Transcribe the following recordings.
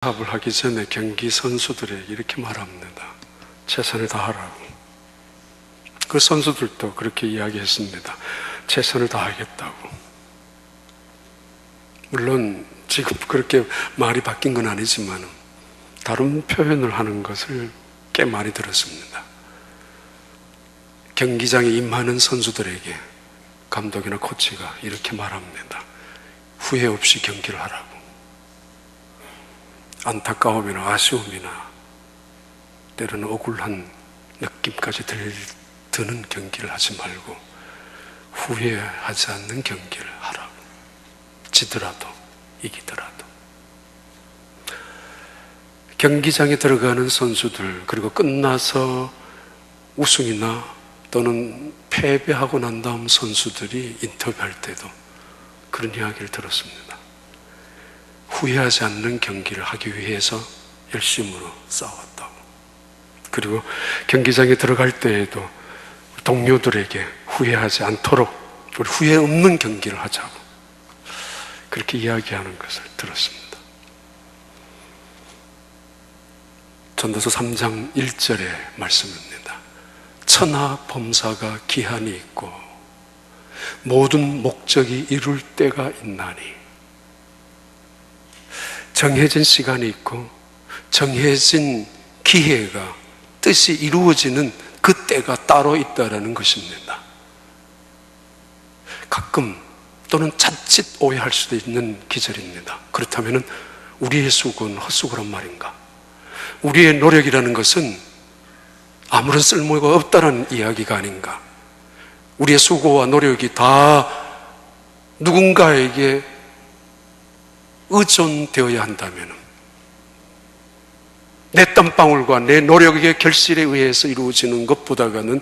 합을 하기 전에 경기 선수들에게 이렇게 말합니다. 최선을 다하라고. 그 선수들도 그렇게 이야기했습니다. 최선을 다하겠다고. 물론 지금 그렇게 말이 바뀐 건 아니지만 다른 표현을 하는 것을 꽤 많이 들었습니다. 경기장에 임하는 선수들에게 감독이나 코치가 이렇게 말합니다. 후회 없이 경기를 하라고. 안타까움이나 아쉬움이나 때로는 억울한 느낌까지 드는 경기를 하지 말고 후회하지 않는 경기를 하라고. 지더라도 이기더라도. 경기장에 들어가는 선수들, 그리고 끝나서 우승이나 또는 패배하고 난 다음 선수들이 인터뷰할 때도 그런 이야기를 들었습니다. 후회하지 않는 경기를 하기 위해서 열심으로 싸웠다고. 그리고 경기장에 들어갈 때에도 동료들에게 후회하지 않도록 우리 후회 없는 경기를 하자고 그렇게 이야기하는 것을 들었습니다. 전도서 3장 1절의 말씀입니다. 천하 범사가 기한이 있고 모든 목적이 이룰 때가 있나니. 정해진 시간이 있고 정해진 기회가 뜻이 이루어지는 그 때가 따로 있다는 것입니다. 가끔 또는 자칫 오해할 수도 있는 기절입니다. 그렇다면 우리의 수고는 헛수고란 말인가? 우리의 노력이라는 것은 아무런 쓸모가 없다는 이야기가 아닌가? 우리의 수고와 노력이 다 누군가에게 의존되어야 한다면 내 땀방울과 내 노력의 결실에 의해서 이루어지는 것보다는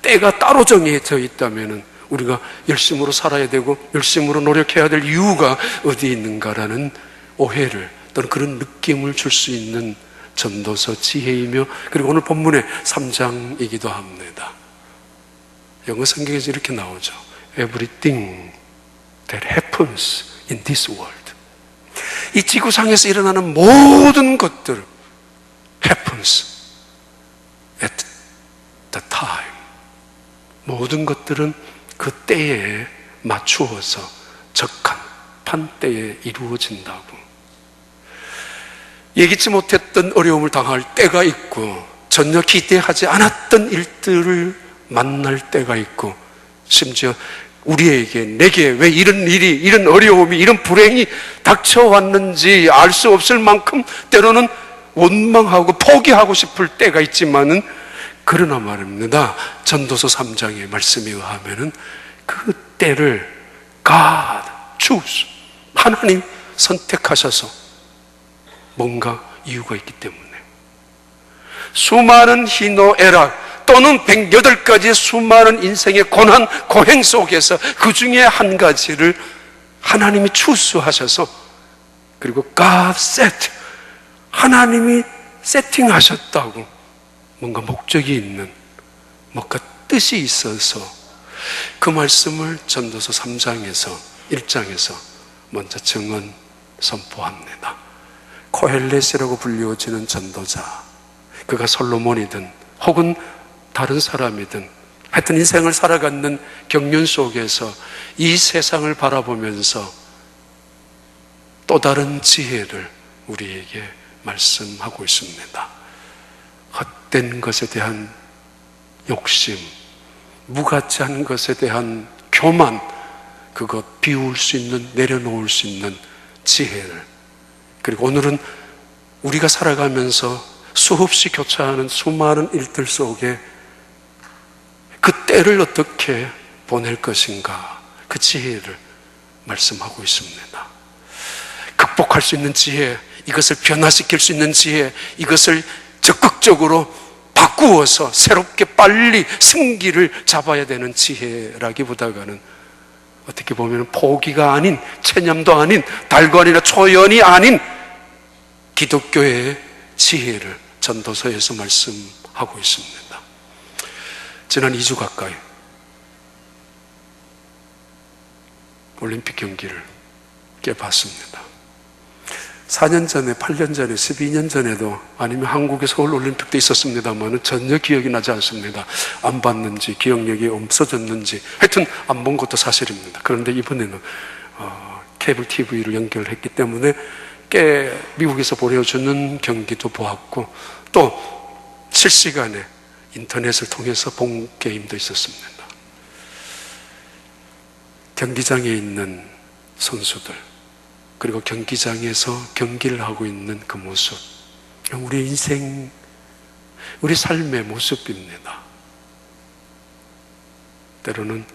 때가 따로 정해져 있다면 우리가 열심으로 살아야 되고 열심으로 노력해야 될 이유가 어디에 있는가라는 오해를 또는 그런 느낌을 줄 수 있는 전도서 지혜이며 그리고 오늘 본문의 3장이기도 합니다. 영어 성경에서 이렇게 나오죠. Everything that happens in this world. 이 지구상에서 일어나는 모든 것들 happens at the time. 모든 것들은 그 때에 맞추어서 적한 판때에 이루어진다고. 예기치 못했던 어려움을 당할 때가 있고 전혀 기대하지 않았던 일들을 만날 때가 있고 심지어 우리에게 내게 왜 이런 일이 이런 어려움이 이런 불행이 닥쳐왔는지 알 수 없을 만큼 때로는 원망하고 포기하고 싶을 때가 있지만은 그러나 말입니다. 전도서 3장의 말씀에 의하면은 그 때를 God choose 하나님 선택하셔서 뭔가 이유가 있기 때문에 수많은 희노애락 또는 108가지의 수많은 인생의 고난, 고행 속에서 그 중에 한 가지를 하나님이 추수하셔서 그리고 God set 하나님이 세팅하셨다고 뭔가 목적이 있는 뭔가 뜻이 있어서 그 말씀을 전도서 3장에서 1장에서 먼저 증언 선포합니다. 코헬렛이라고 불리워지는 전도자, 그가 솔로몬이든 혹은 다른 사람이든 하여튼 인생을 살아가는 경륜 속에서 이 세상을 바라보면서 또 다른 지혜를 우리에게 말씀하고 있습니다. 헛된 것에 대한 욕심, 무가치한 것에 대한 교만, 그거 비울 수 있는, 내려놓을 수 있는 지혜를. 그리고 오늘은 우리가 살아가면서 수없이 교차하는 수많은 일들 속에 그 때를 어떻게 보낼 것인가, 그 지혜를 말씀하고 있습니다. 극복할 수 있는 지혜, 이것을 변화시킬 수 있는 지혜, 이것을 적극적으로 바꾸어서 새롭게 빨리 승기를 잡아야 되는 지혜라기보다는 어떻게 보면 포기가 아닌, 체념도 아닌, 달관이나 초연이 아닌 기독교의 지혜를 전도서에서 말씀하고 있습니다. 지난 2주 가까이 올림픽 경기를 꽤 봤습니다. 4년 전에, 8년 전에, 12년 전에도 아니면 한국의 서울올림픽도 있었습니다만 전혀 기억이 나지 않습니다. 안 봤는지 기억력이 없어졌는지 하여튼 안 본 것도 사실입니다. 그런데 이번에는 케이블 TV로 연결했기 때문에 꽤 미국에서 보여주는 경기도 보았고 또 실시간에 인터넷을 통해서 본 게임도 있었습니다. 경기장에 있는 선수들 그리고 경기장에서 경기를 하고 있는 그 모습, 우리 인생, 우리 삶의 모습입니다. 때로는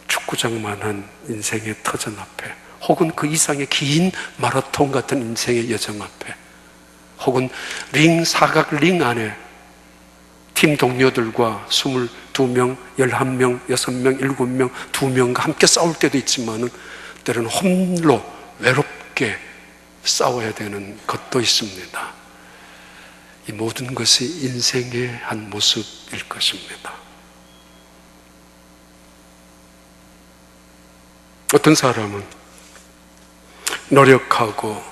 축구장만한 인생의 터전 앞에, 혹은 그 이상의 긴 마라톤 같은 인생의 여정 앞에, 혹은 사각 링 안에 팀 동료들과 22명, 11명, 6명, 7명, 2명과 함께 싸울 때도 있지만은 때로는 홀로 외롭게 싸워야 되는 것도 있습니다. 이 모든 것이 인생의 한 모습일 것입니다. 어떤 사람은 노력하고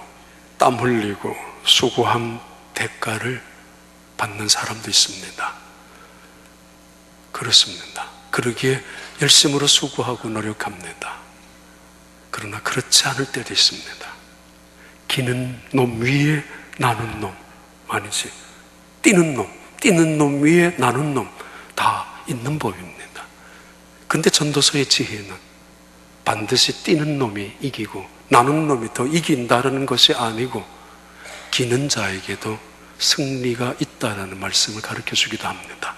땀 흘리고 수고한 대가를 받는 사람도 있습니다. 그렇습니다. 그러기에 열심으로 수고하고 노력합니다. 그러나 그렇지 않을 때도 있습니다. 기는 놈 위에 나는 놈, 아니지, 뛰는 놈 위에 나는 놈, 다 있는 법입니다. 근데 전도서의 지혜는 반드시 뛰는 놈이 이기고 나는 놈이 더 이긴다는 것이 아니고 기는 자에게도 승리가 있다는 말씀을 가르쳐 주기도 합니다.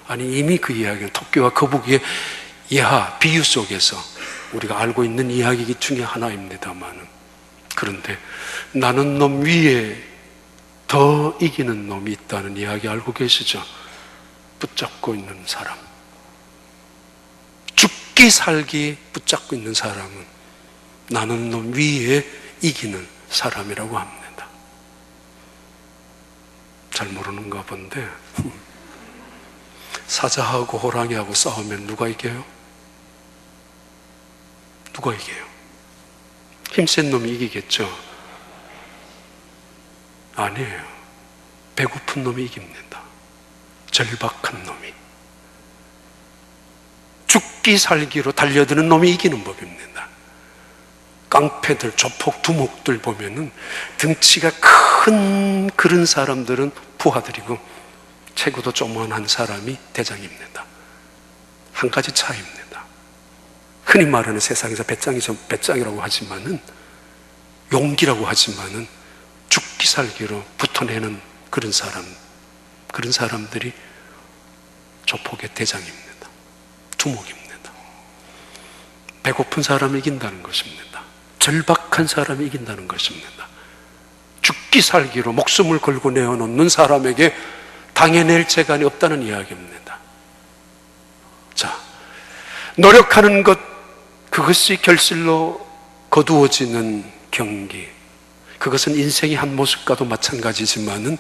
아니, 이미 그 이야기는 토끼와 거북이의 예화, 비유 속에서 우리가 알고 있는 이야기 중에 하나입니다만, 그런데 나는 놈 위에 더 이기는 놈이 있다는 이야기 알고 계시죠? 붙잡고 있는 사람, 죽기 살기 붙잡고 있는 사람은 나는 놈 위에 이기는 사람이라고 합니다. 잘 모르는가 본데 사자하고 호랑이하고 싸우면 누가 이겨요? 누가 이겨요? 힘센 놈이 이기겠죠? 아니에요. 배고픈 놈이 이깁니다. 절박한 놈이, 죽기 살기로 달려드는 놈이 이기는 법입니다. 깡패들, 조폭, 두목들 보면은 등치가 큰 그런 사람들은 부하들이고 체구도 조그만한 사람이 대장입니다. 한 가지 차이입니다. 흔히 말하는 세상에서 배짱이라고 하지만은, 용기라고 하지만은 죽기 살기로 붙어내는 그런 사람들이 조폭의 대장입니다. 두목입니다. 배고픈 사람이 이긴다는 것입니다. 절박한 사람이 이긴다는 것입니다. 죽기 살기로 목숨을 걸고 내어놓는 사람에게 당해낼 재간이 없다는 이야기입니다. 자, 노력하는 것, 그것이 결실로 거두어지는 경기, 그것은 인생의 한 모습과도 마찬가지지만은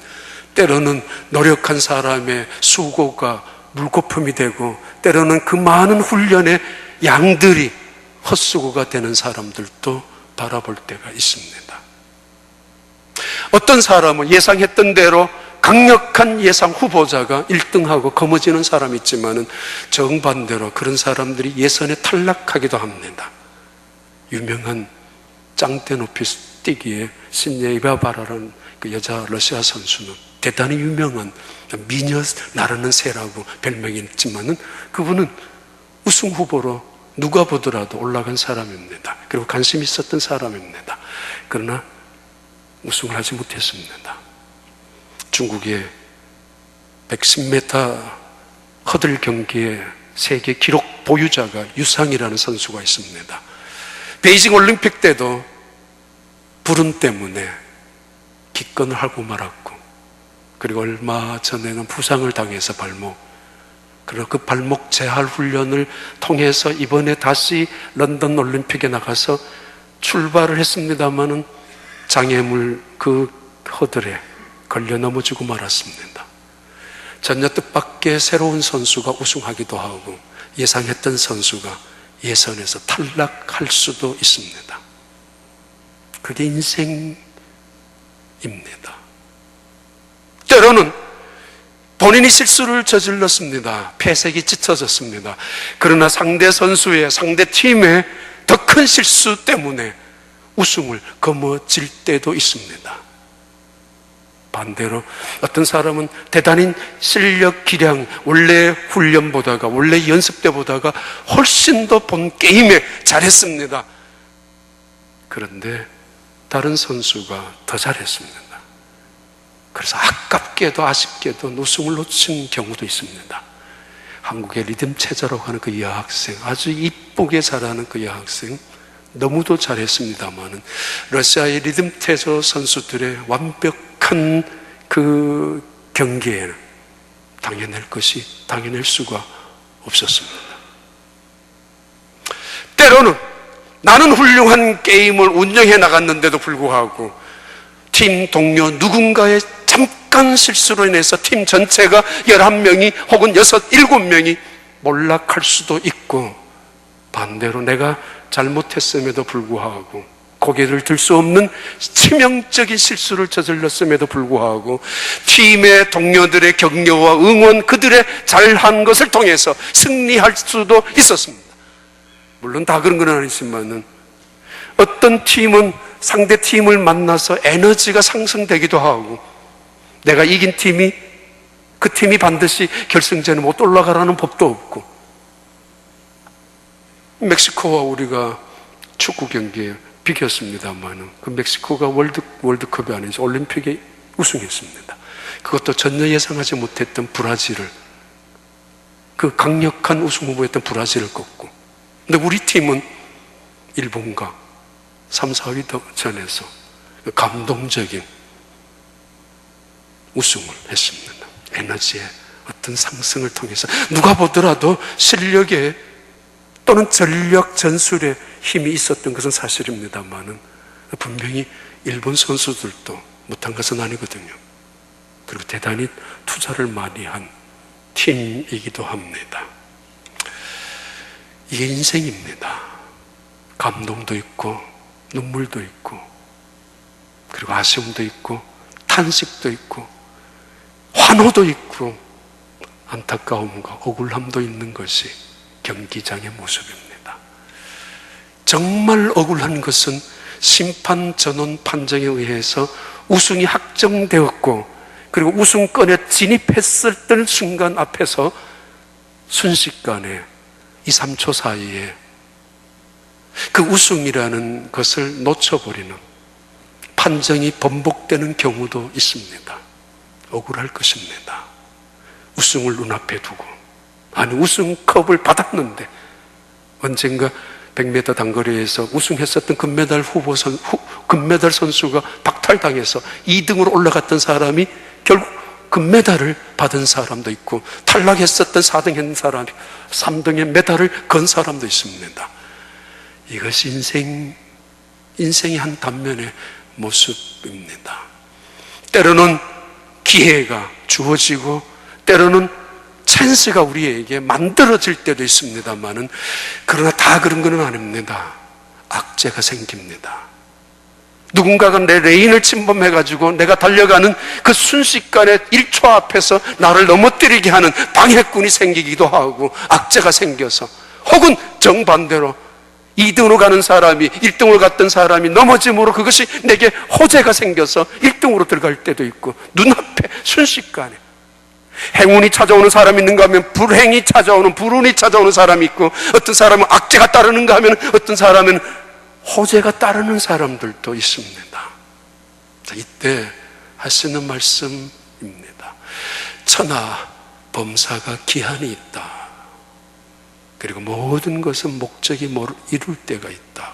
때로는 노력한 사람의 수고가 물거품이 되고, 때로는 그 많은 훈련의 양들이 헛수고가 되는 사람들도 바라볼 때가 있습니다. 어떤 사람은 예상했던 대로 강력한 예상 후보자가 1등하고 거머쥐는 사람이 있지만은 정반대로 그런 사람들이 예선에 탈락하기도 합니다. 유명한 짱대 높이 뛰기에 신예이바바라는 그 여자 러시아 선수는 대단히 유명한 미녀 나르는 새라고 별명이 있지만은 그분은 우승 후보로 누가 보더라도 올라간 사람입니다. 그리고 관심이 있었던 사람입니다. 그러나 우승을 하지 못했습니다. 중국의 110m 허들 경기의 세계 기록 보유자가 유상이라는 선수가 있습니다. 베이징 올림픽 때도 불운 때문에 기권을 하고 말았고, 그리고 얼마 전에는 부상을 당해서 그리고 그 발목 재활 훈련을 통해서 이번에 다시 런던 올림픽에 나가서 출발을 했습니다마는 장애물 그 허들에 걸려 넘어지고 말았습니다. 전혀 뜻밖의 새로운 선수가 우승하기도 하고 예상했던 선수가 예선에서 탈락할 수도 있습니다. 그게 인생 때로는 본인이 실수를 저질렀습니다. 패색이 짙어졌습니다. 그러나 상대 선수의, 상대 팀의 더 큰 실수 때문에 우승을 거머쥘 때도 있습니다. 반대로 어떤 사람은 대단히 실력 기량, 원래 훈련보다가, 원래 연습 때보다가 훨씬 더 본 게임에 잘했습니다. 그런데 다른 선수가 더 잘했습니다. 그래서 아깝게도 아쉽게도 우승을 놓친 경우도 있습니다. 한국의 리듬 체자라고 하는 그 여학생, 아주 이쁘게 잘하는 그 여학생, 너무도 잘했습니다만은 러시아의 리듬 체조 선수들의 완벽한 그 경기에는 당해낼 수가 없었습니다. 때로는 나는 훌륭한 게임을 운영해 나갔는데도 불구하고 팀 동료 누군가의 잠깐 실수로 인해서 팀 전체가 11명이 혹은 6, 7명이 몰락할 수도 있고, 반대로 내가 잘못했음에도 불구하고 고개를 들 수 없는 치명적인 실수를 저질렀음에도 불구하고 팀의 동료들의 격려와 응원, 그들의 잘한 것을 통해서 승리할 수도 있었습니다. 물론 다 그런 건 아니지만은 어떤 팀은 상대 팀을 만나서 에너지가 상승되기도 하고, 내가 이긴 팀이, 그 팀이 반드시 결승전에 못 올라가라는 법도 없고, 멕시코와 우리가 축구 경기에 비겼습니다만 그 멕시코가 월드컵이 아니죠, 올림픽에 우승했습니다. 그것도 전혀 예상하지 못했던 브라질을, 그 강력한 우승 후보였던 브라질을 꺾고, 근데 우리 팀은 일본과 3, 4위 전에서 감동적인 우승을 했습니다. 에너지의 어떤 상승을 통해서 누가 보더라도 실력에 또는 전력 전술에 힘이 있었던 것은 사실입니다만은 분명히 일본 선수들도 못한 것은 아니거든요. 그리고 대단히 투자를 많이 한 팀이기도 합니다. 이게 인생입니다. 감동도 있고 눈물도 있고, 그리고 아쉬움도 있고 탄식도 있고 환호도 있고 안타까움과 억울함도 있는 것이 경기장의 모습입니다. 정말 억울한 것은 심판 전원 판정에 의해서 우승이 확정되었고, 그리고 우승권에 진입했을 순간 앞에서 순식간에 2, 3초 사이에 그 우승이라는 것을 놓쳐버리는 판정이 번복되는 경우도 있습니다. 억울할 것입니다. 우승을 눈앞에 두고, 아니 우승컵을 받았는데 언젠가 100m 단거리에서 우승했었던 금메달 선수가 박탈당해서 2등으로 올라갔던 사람이 결국 금메달을 받은 사람도 있고, 탈락했었던 4등 했는 사람이 3등의 메달을 건 사람도 있습니다. 이것이 인생의 한 단면의 모습입니다. 때로는 기회가 주어지고 때로는 찬스가 우리에게 만들어질 때도 있습니다만은, 그러나 다 그런 건 아닙니다. 악재가 생깁니다. 누군가가 내 레인을 침범해가지고 내가 달려가는 그 순식간에 1초 앞에서 나를 넘어뜨리게 하는 방해꾼이 생기기도 하고, 악재가 생겨서, 혹은 정반대로 2등으로 가는 사람이 1등으로 갔던 사람이 넘어짐으로 그것이 내게 호재가 생겨서 1등으로 들어갈 때도 있고, 눈앞에 순식간에 행운이 찾아오는 사람이 있는가 하면 불행이 찾아오는, 불운이 찾아오는 사람이 있고, 어떤 사람은 악재가 따르는가 하면 어떤 사람은 호재가 따르는 사람들도 있습니다. 이때 할 수 있는 말씀입니다. 천하 범사가 기한이 있다. 그리고 모든 것은 목적이 이룰 때가 있다.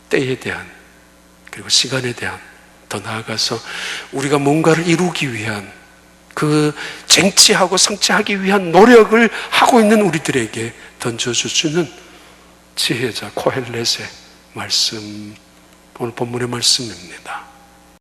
때에 대한, 그리고 시간에 대한, 더 나아가서 우리가 뭔가를 이루기 위한, 그 쟁취하고 성취하기 위한 노력을 하고 있는 우리들에게 던져주시는 지혜자 코헬렛의 말씀, 오늘 본문의 말씀입니다.